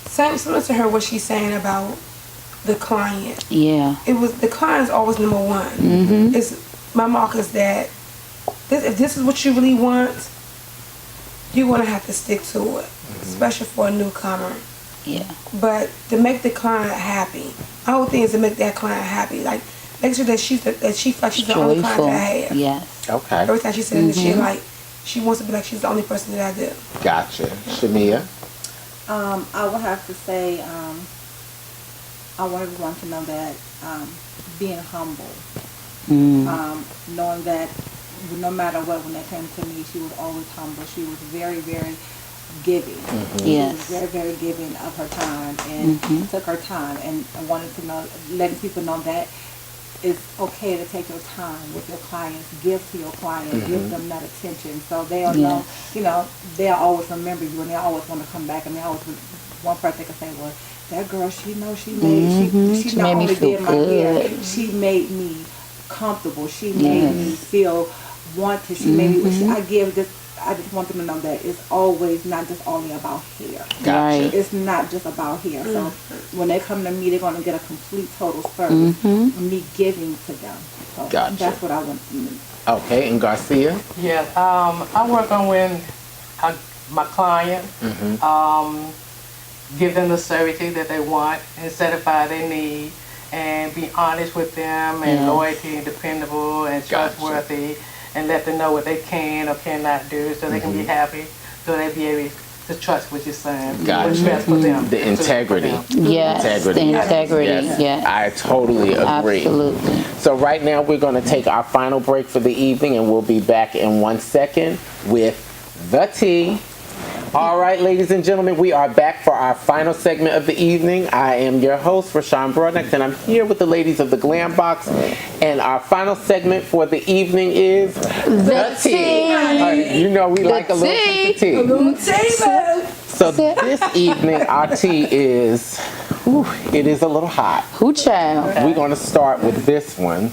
similar to her, what she's saying about the client. Yeah. It was, the client's always number one. It's, my mark is that if this is what you really want, you're gonna have to stick to it, especially for a newcomer. Yeah. But to make the client happy, my whole thing is to make that client happy. Like, make sure that she feels like she's the only client that I have. Yes. Okay. Every time she said in the shit, like, she wants to be like she's the only person that I do. Gotcha. Shamea? I would have to say, I want everyone to know that being humble, knowing that no matter what, when they came to me, she was always humble. She was very, very giving. Yes. She was very, very giving of her time, and took her time, and I wanted to know, letting people know that it's okay to take your time with your clients, give to your clients, give them that attention, so they'll know, they'll always remember you, and they always want to come back, and they always, one person can say, well, that girl, she knows she made, she not made me only feel did my hair, good. she made me comfortable, she made me feel wanted, she made me, I just want them to know that it's always not just only about hair. Right. It's not just about hair. So when they come to me, they're going to get a complete total service. Me giving to them. So Gotcha. that's what I want from them. Okay, and Garcia? Yeah, I work on when my client give them the service that they want and satisfy their need, and be honest with them, and loyalty and dependable and trustworthy, and let them know what they can or cannot do, so they can be happy, so they be able to trust what you're saying. Gotcha. What's best for them. The integrity. Yes. The integrity. Yes. Yeah. I totally agree. Absolutely. So right now we're going to take our final break for the evening, and we'll be back in 1 second with the tea. All right, ladies and gentlemen, we are back for our final segment of the evening. I am your host, Rashan Broadnax, and I'm here with the ladies of the Glam Box. And our final segment for the evening is the tea. You know we like a little piece of tea. A little tea. So this evening, our tea is, it is a little hot. Who child? We're going to start with this one.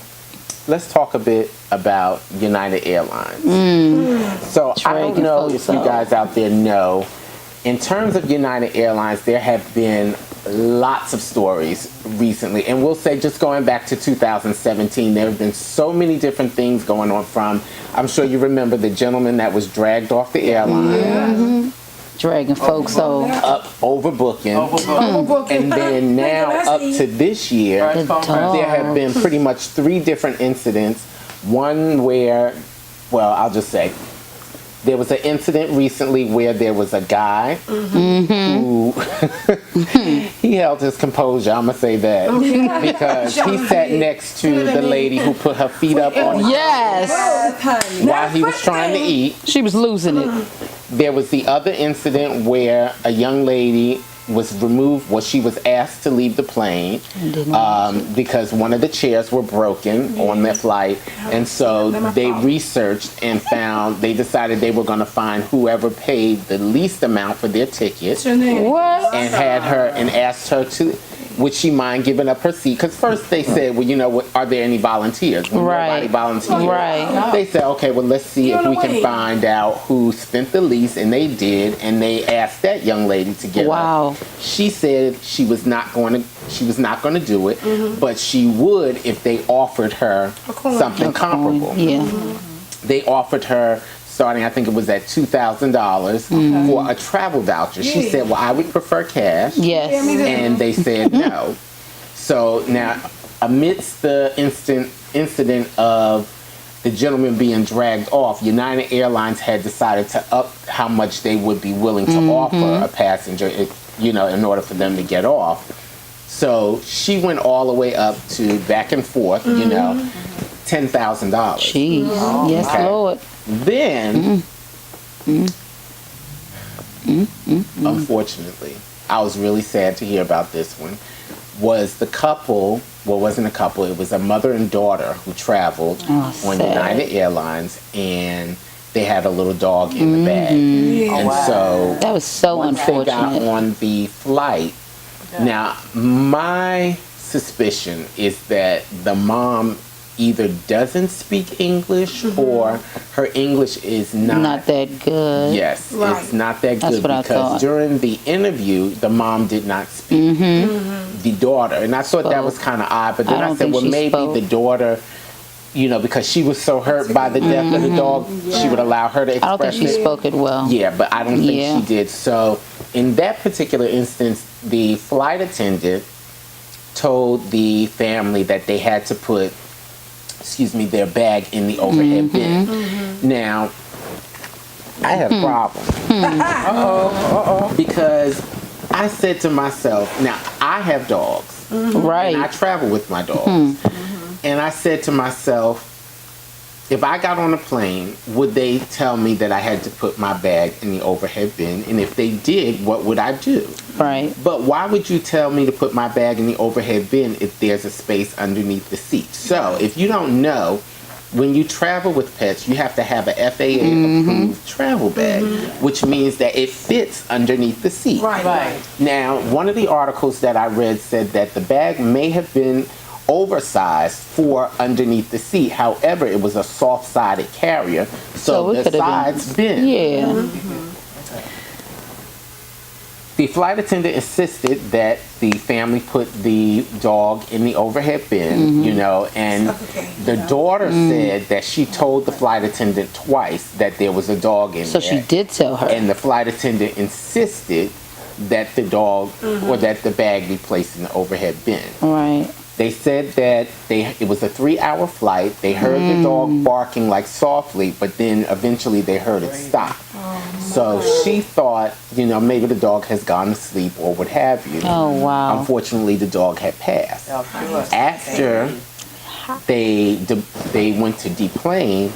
Let's talk a bit about United Airlines. So I don't know if you guys out there know, in terms of United Airlines, there have been lots of stories recently. And we'll say, just going back to 2017, there have been so many different things going on, from, I'm sure you remember the gentleman that was dragged off the airline. Dragging folks over. Up overbooking. And then now up to this year, there have been pretty much 3 different incidents. One where, well, I'll just say, there was an incident recently where there was a guy who he held his composure. I'm gonna say that because he sat next to the lady who put her feet up on him while he was trying to eat. She was losing it. There was the other incident where a young lady was removed, well, she was asked to leave the plane because one of the chairs were broken on their flight, and so they researched and found, they decided they were going to find whoever paid the least amount for their ticket, and had her, and asked her to, would she mind giving up her seat? Because first they said, well, you know, what, are there any volunteers? Well, nobody volunteered. They said, okay, well, let's see if we can find out who spent the least, and they did, and they asked that young lady to give up. She said she was not going to do it, but she would if they offered her something comparable. They offered her, starting, I think it was at $2,000 for a travel voucher. She said, well, I would prefer cash. And they said no. So now, amidst the incident of the gentleman being dragged off, United Airlines had decided to up how much they would be willing to offer a passenger, you know, in order for them to get off. So she went all the way up to, back and forth, you know, $10,000. Jeez. Yes, Lord. Then, unfortunately, I was really sad to hear about this one, was the couple, well, it wasn't a couple, it was a mother and daughter who traveled on United Airlines, and they had a little dog in the bag. And so, that was so unfortunate. They got on the flight. Now, my suspicion is that the mom either doesn't speak English or her English is not that good. Yes, it's not that That's good, what I because thought. during the interview, the mom did not speak. The daughter, and I thought that was kind of odd, but then I said, well, maybe the daughter because she was so hurt by the death of the dog, she would allow her to I express don't think she it. spoke it well. Yeah, but I don't think Yeah. she did. So in that particular instance, the flight attendant told the family that they had to put, their bag in the overhead bin. Now, I have a problem. Because I said to myself, now I have dogs. Right. And I travel with my dogs. And I said to myself, if I got on a plane, would they tell me that I had to put my bag in the overhead bin? And if they did, what would I do? Right. But why would you tell me to put my bag in the overhead bin if there's a space underneath the seat? So if you don't know, when you travel with pets, you have to have a FAA-approved travel bag, which means that it fits underneath the seat. Right. Now, one of the articles that I read said that the bag may have been oversized for underneath the seat. However, it was a soft-sided carrier, so it the could have sides bent. Yeah. The flight attendant insisted that the family put the dog in the overhead bin, and the daughter said that she told the flight attendant twice that there was a dog in So there. she did tell her. And the flight attendant insisted that the dog or that the bag be placed in the overhead bin. Right. They said that it was a 3-hour flight. They heard the dog barking like softly, but then eventually they heard it stop. So she thought, maybe the dog has gone to sleep or what have you. Oh, wow. Unfortunately, the dog had passed. After they went to deplane,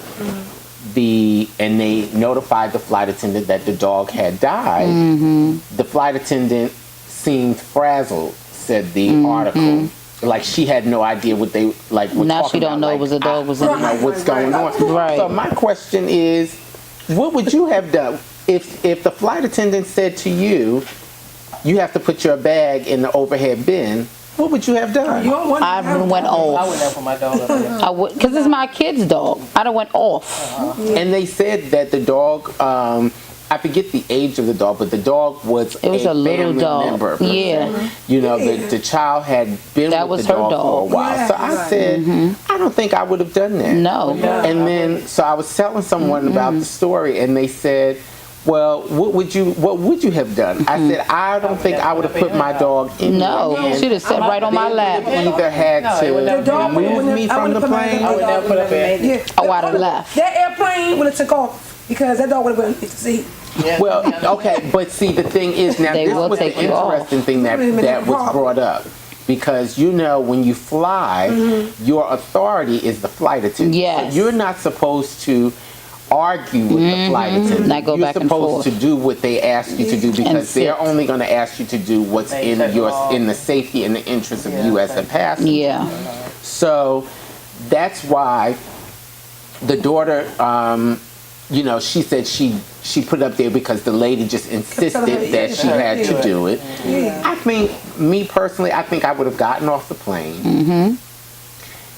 and they notified the flight attendant that the dog had died. The flight attendant seemed frazzled, said the article. Like she had no idea what they were Now she talking don't about. know Like, it was a dog. Was in I don't know what's going on. Right. So my question is, what would you have done if the flight attendant said to you, you have to put your bag in the overhead bin? What would you have done? I went I off. would never put my dog up there. I would, because it's my kid's dog. I done went off. And they said that the dog, I forget the age of the dog, but the dog was It was a little family dog. member. Yeah. The child had been That with was the her dog for a dog. while. Yeah, So I said, I don't think I would have done that. No. And then, so I was telling someone about the story, and they said, well, what would you have done? I said, I don't think I would have put my dog in No. there. She'd have sat right on my lap. Either had it would never to be remove me from the plane. I would never put up there. Yeah. Oh, I'd have left. That airplane would have took off because that dog would have been to see. Well, okay, but see, the thing is, now They this will was the take you off. interesting thing that was brought up. Because, when you fly, your authority is the flight attendant. Yes. So you're not supposed to argue with the flight attendant. Not go you're back and supposed forth. to do what they ask you to do because sit. they're only going to ask you to do what's in the safety and the interest of you as a passenger. Yeah. So that's why the daughter, she said she put it up there because the lady just insisted that she had to do it. I think, me personally, I think I would have gotten off the plane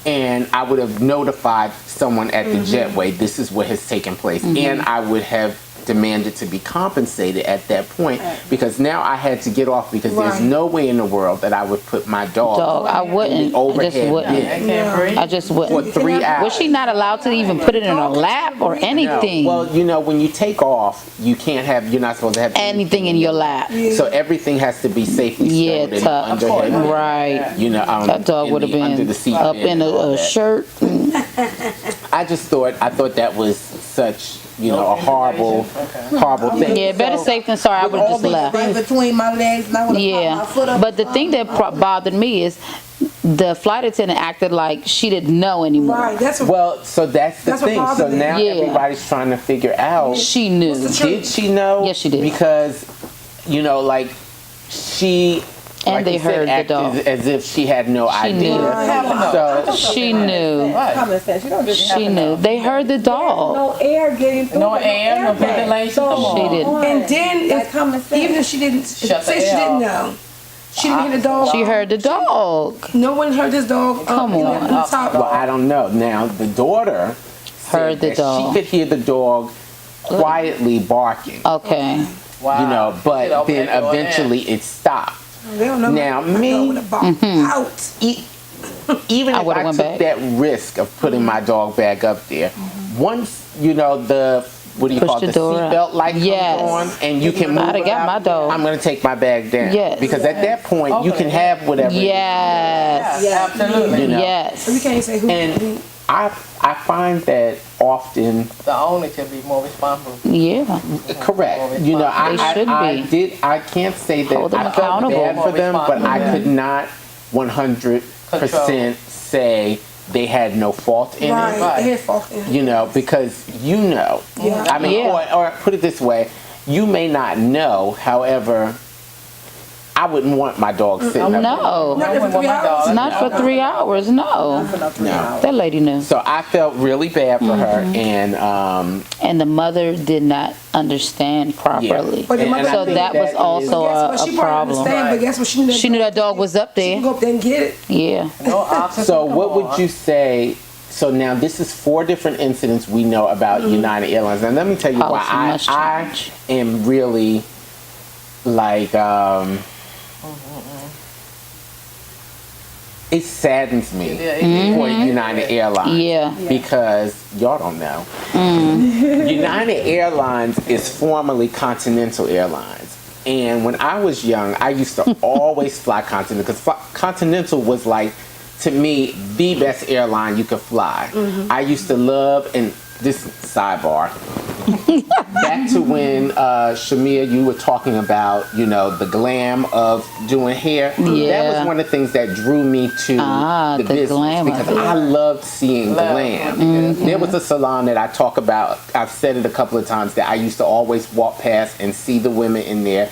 and I would have notified someone at the jetway, this is what has taken place. And I would have demanded to be compensated at that point because now I had to get off because there's no way in the world that I would put my dog I wouldn't. I overhead just wouldn't. bin I just for wouldn't. 3 hours. Was she not allowed to even put it in her lap or anything? No. Well, when you take off, you're not supposed to have Anything in your lap. So everything has to be safely Yeah, stowed in tucked. underhead. Right. That That dog would have under been the seat up bin in and all a that. shirt. I thought that was such, a horrible thing. Yeah, better safe than sorry. I would have just left. Right between my legs, and I would have popped my foot Yeah, up. but the thing that bothered me is the flight attendant acted like she didn't know anymore. Right, that's what. Well, so that's the That's what thing. So bothered me. now Yeah. everybody's trying to figure out, She knew. did she know? Yes, she did. Because, she... And like they you said, heard the acted dog. as if she had no She idea. knew. So She knew. Common sense. You don't just She knew. They heard the dog. no air getting through. No with air, no airbag. ventilation, come on. She didn't. And then, That's common sense. even if she didn't, Shut say the she air didn't off. know, she didn't hear the dog. She heard the dog. No one heard this dog. Come on. On top. Well, I don't know. Now, the daughter said Heard the that dog. she could hear the dog quietly barking, Okay. Wow. but Get over then that door eventually it stopped. They don't know. Now, My me- dog would have barked out. even I if would've I went took back. that risk of putting my dog bag up there, once you know the what do you Push call it, the the door up. seatbelt light Yes. comes on and you can move I'd have got about, my dog. I'm gonna take my bag down. Yes. Because at that point you can have whatever. Yes. Yeah, absolutely. You know. Yes. We can't say who. And I find that often The owner should be more responsible. Yeah. correct. You know, They should be. I can't say that Hold them I felt accountable. bad for them, but I Yeah. could not 100% say they had no fault in Right. it. Right. They had fault in it. You know, because you know. Yeah. I mean, Yeah. or put it this way, you may not know, however, I wouldn't want my dog sitting up there. No. Not there for 3 hours. Not for 3 hours. No. No. That lady knew. So I felt really bad for her, and And the mother did not understand properly. But the mother- So I think that was is- also Guess what? a She probably problem. understand, but guess what? She knew that She knew that dog was up She there. can go up there and get it. Yeah. No options. So what would you say? So now this is 4 different incidents we know about United Airlines, and let me tell you why Policy must I change. am really like it saddens me for United Airlines. Yeah. Because y'all don't know, United Airlines is formerly Continental Airlines. And when I was young, I used to always fly Continental because Continental was like, to me, the best airline you could fly. I used to love, and this sidebar, back to when Shamea, you were talking about, you know, the glam of doing hair. That Yeah. was one of the things that drew me to Ah, the the business glam of because it. I loved seeing glam. There was a salon that I talk about. I've said it a couple of times that I used to always walk past and see the women in their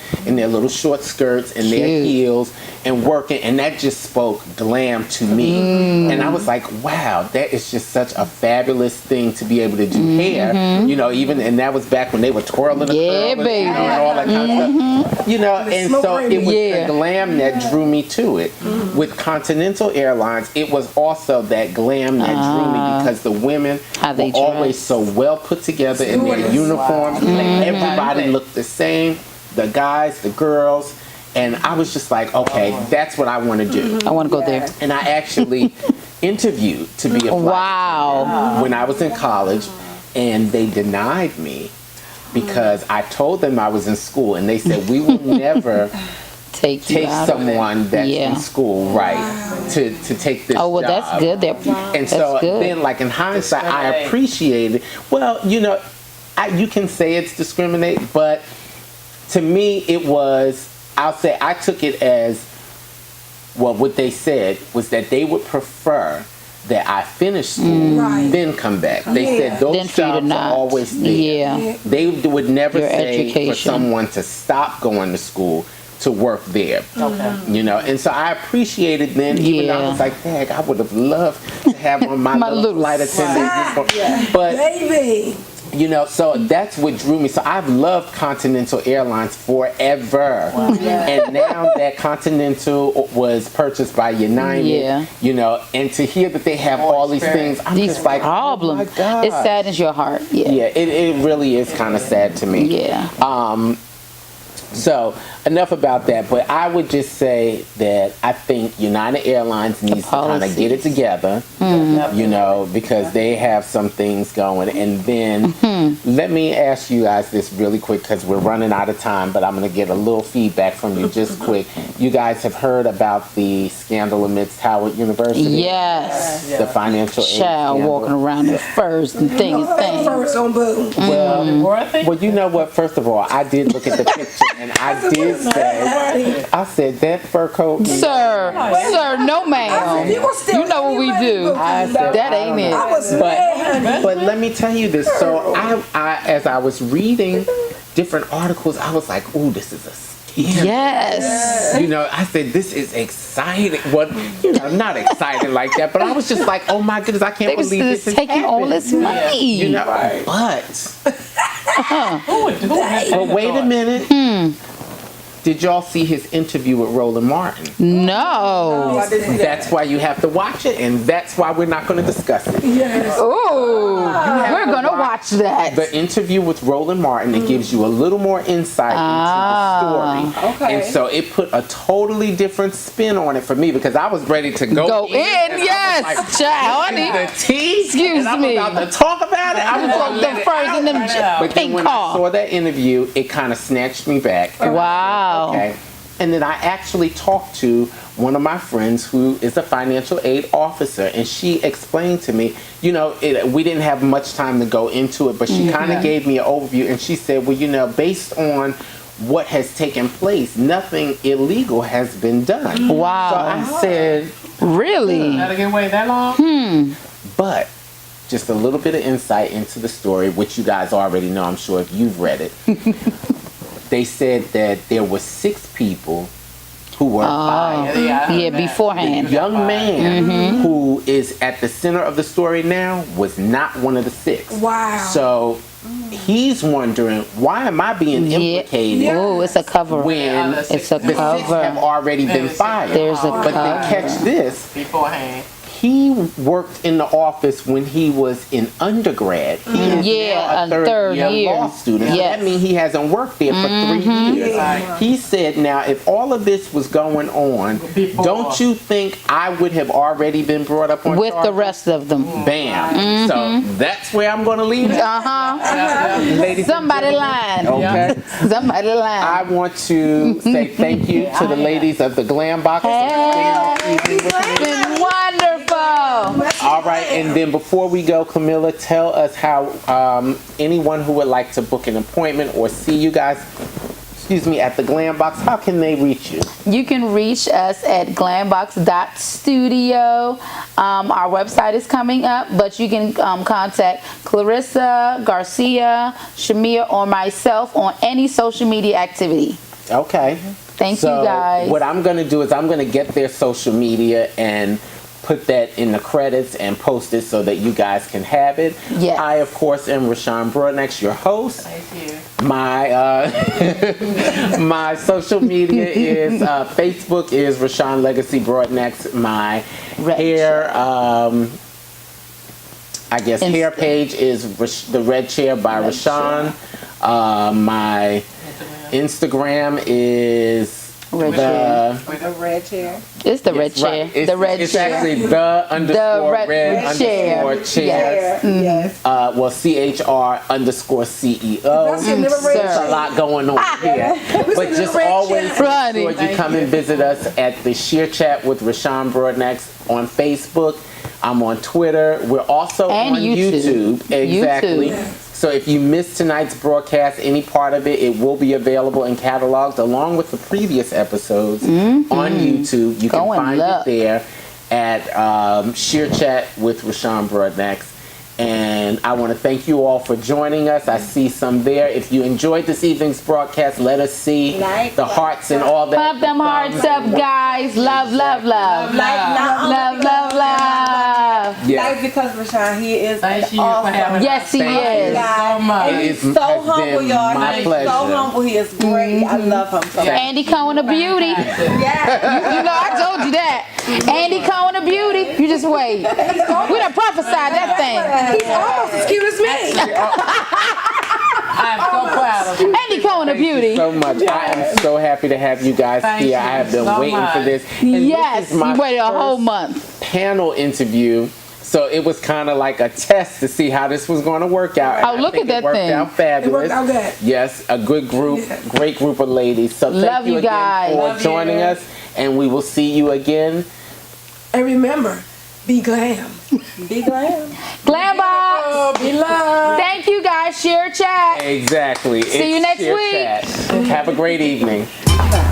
little short skirts and their Cute. heels and working, and that just spoke glam to me. And I was like, wow, that is just such a fabulous thing to be able to do hair. You know, even, and that was back when they were twirling the Yeah, curlers, baby. you know, and all that kind of stuff. You know, and smoke so ring. it was Yeah. the glam that drew me to it. With Continental Airlines, it was also that glam that drew me because the women How they were always dress. so well put together in their Stewardess. uniforms. Everybody looked the same, the guys, the girls. And I was just like, okay, that's what I want to do. I want to go there. And I actually interviewed to be a flight Wow. when I was in college, and they denied me because I told them I was in school, and they said, we will never Take you take out of it. someone that's Yeah. in school, right, to take this Oh, well, job. that's good. And That's so good. then, like, in hindsight, I appreciate it. Well, you know, you can say it's discriminate, but to me, it was, I'll say, I took it as, well, what they said was that they would prefer that I finish school, Right. then come back. They Yeah. said those Then for you to jobs not. are always there. Yeah. They would never Your say for education. someone to stop going to school to work there. Okay. You know, and so I appreciated then, even though I Yeah. was like, dang, I would have loved to have on my, My little little flight attendant uniform. But, Baby. you know, so that's what drew me. So I've loved Continental Airlines forever. And now that Continental was purchased by United, Yeah. you know, and to hear that they have all these things, I'm These just like, problems. oh my God. It saddens your heart. Yeah. Yeah, it really is kind of sad to me. Yeah. So enough about that, but I would just say that I think United Airlines needs to kind of get it together, you know, because they have some things going. And then let me ask you guys this really quick because we're running out of time, but I'm going to get a little feedback from you just quick. You guys have heard about the scandal amidst Howard University? Yes. The financial aid Child scandal? walking around there first and thing. First on Boo. Well, you know what? First of all, I did look at the picture, and I did say, I said that fur coat. Sir, no ma'am. You was still- You know what we do. I said, That I ain't don't it. know. I was mad, honey. But let me tell you this. So I as I was reading different articles, I was like, "Ooh, this is a scam." Yes. You know, I said, "This is exciting." Well, you know, not exciting like that, but I was just like, "Oh my goodness, I can't They was believe this just is taking all happening." this money. You know, but Who would do that? but wait a minute. Did y'all see his interview with Roland Martin? No. I didn't see that. That's why you have to watch it, and that's why we're not going to discuss it. Yes. Ooh, we're gonna watch that. The interview with Roland Martin, it gives you a little more insight into the story. Okay. And so it put a totally different spin on it for me because I was ready to go in. in, and I yes, was like, child, honey. the tea. Excuse and I'm me. about to talk about it. I was Talk gonna them let it first out. and them But then pink when I car. saw that interview, it kind of snatched me back. And I Wow. said, okay. And then I actually talked to one of my friends who is a financial aid officer, and she explained to me, you know, we didn't have much time to go into it, but she kind of gave me an overview, and she said, well, you know, based on what has taken place, nothing illegal has been done. Wow. So I said, Really? Gotta get away that long? but just a little bit of insight into the story, which you guys already know, I'm sure if you've read it. They said that there were 6 people who were fired. Yeah, The beforehand. young man who is at the center of the story now was not one of the 6. Wow. So he's wondering, why am I being implicated Yeah. Oh, it's a cover. when It's a the 6 have cover. already been fired? There's a But then cover. catch this. Beforehand. He worked in the office when he was in undergrad. He is Yeah, now a a third third year year. law student. So Yes. that means he hasn't worked there for 3 years. Right. He said, now, if all of this was going on, Before. don't you think I would have already been brought up on With the charges? rest of them. Bam. So that's where I'm going to leave it. Uh-huh. Ladies and Somebody lying. Okay. Somebody lying. I want to say thank you to the ladies of the Glam Box. It's been wonderful. All right, and then before we go, Kamilah, tell us how anyone who would like to book an appointment or see you guys, at the Glam Box, how can they reach you? You can reach us at glambox.studio. Our website is coming up, but you can contact Clarissa, Garcia, Shamea, or myself on any social media activity. Okay. Thank So you, guys. what I'm going to do is I'm going to get their social media and put that in the credits and post it so that you guys can have it. Yes. I, of course, am Rashan Broadnax, your host. Thank you. My my social media is Facebook is Rashan Legacy Broadnax. My Red hair hair page is the Red Chair by Rashan. My Instagram is Red Chair. The red chair. It's the red Yes, chair. right. It's, The red it's chair. actually the underscore red chair. underscore chair. Yes. Well, CHR underscore CEO. That's your little red sir. There's a lot going on here. But just red always chair. make sure you come and visit us at the Shear Chat with Rashan Broadnax on Facebook. I'm on Twitter. We're also And on YouTube. Exactly. YouTube. So if you missed tonight's broadcast, any part of it, it will be available and cataloged along with the previous episodes on YouTube. You Go can and find look. it there at Shear Chat with Rashan Broadnax. And I want to thank you all for joining us. I see some there. If you enjoyed this evening's broadcast, let us see Like, the hearts and all that. Pump them hearts up, guys. Love, love, love. Love, love, love. Yes. Like, because Rashan, he is Thank you for awesome. having Yes, he Thank is. you. so much. It He's is- so has humble, been y'all. my He's pleasure. so humble. He is great. I love him so much. Andy Cohen of Beauty. Yeah. You know, I told you that. Andy Cohen of Beauty. You just wait. We done prophesied that thing. He's almost as cute as me. I'm so proud of you. Andy Cohen of Beauty. So much. I am so happy to have you guys Thank here. you I have been so waiting for much. this. And Yes, this is my you waited a whole first month. panel interview. So it was kind of like a test to see how this was going to work out. Oh, look at that It worked thing. out fabulous. It worked out good. Yes, a good group, Yeah. great group of ladies. So thank Love you again guys. for Love joining you. us, and we will see you again. And remember, be glam. Be glad. Glam Box. Be loved. Thank you guys. Shear Chat. Exactly. See you next Shear week. Chat. Have a great evening. Bye.